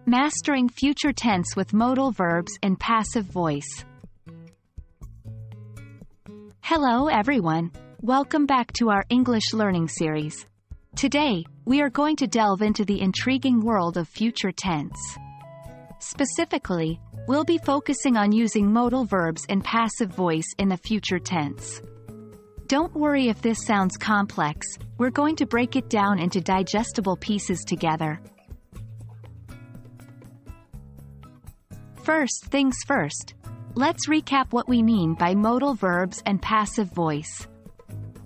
Mastering future tense with modal verbs in passive voice. Hello everyone. Welcome back to our English learning series. Today, we are going to delve into the intriguing world of future tense. Specifically, we'll be focusing on using modal verbs in passive voice in the future tense. Don't worry if this sounds complex, we're going to break it down into digestible pieces together. First things first, let's recap what we mean by modal verbs and passive voice.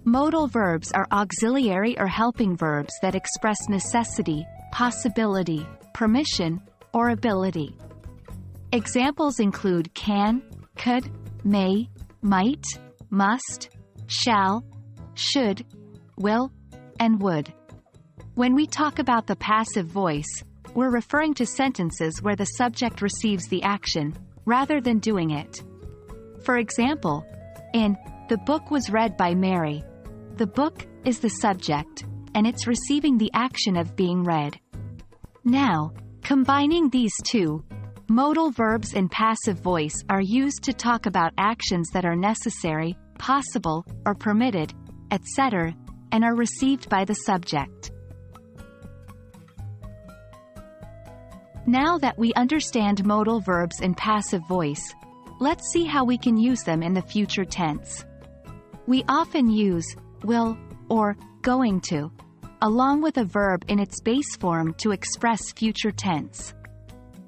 Modal verbs are auxiliary or helping verbs that express necessity, possibility, permission, or ability. Examples include can, could, may, might, must, shall, should, will, and would. When we talk about the passive voice, we're referring to sentences where the subject receives the action, rather than doing it. For example, in "The book was read by Mary," the book is the subject, and it's receiving the action of being read. Now, combining these two, modal verbs in passive voice are used to talk about actions that are necessary, possible, or permitted, etc., and are received by the subject. Now that we understand modal verbs in passive voice, let's see how we can use them in the future tense. We often use will or going to, along with a verb in its base form to express future tense.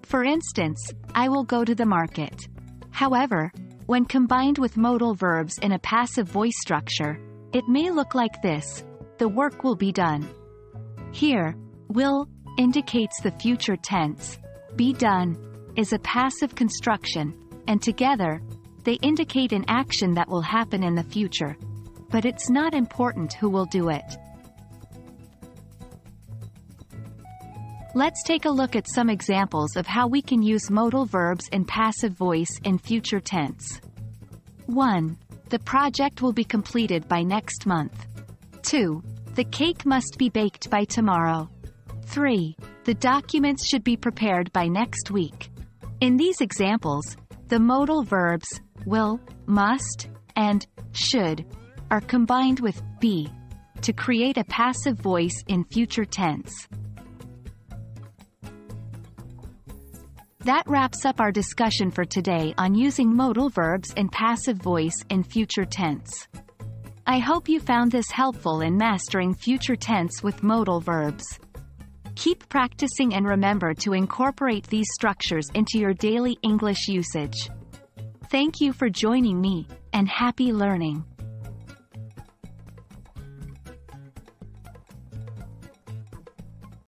For instance, I will go to the market. However, when combined with modal verbs in a passive voice structure, it may look like this: the work will be done. Here, will indicates the future tense, be done is a passive construction, and together, they indicate an action that will happen in the future. But it's not important who will do it. Let's take a look at some examples of how we can use modal verbs in passive voice in future tense. 1. The project will be completed by next month. 2. The cake must be baked by tomorrow. 3. The documents should be prepared by next week. In these examples, the modal verbs will, must, and should are combined with be to create a passive voice in future tense. That wraps up our discussion for today on using modal verbs in passive voice in future tense. I hope you found this helpful in mastering future tense with modal verbs. Keep practicing and remember to incorporate these structures into your daily English usage. Thank you for joining me, and happy learning!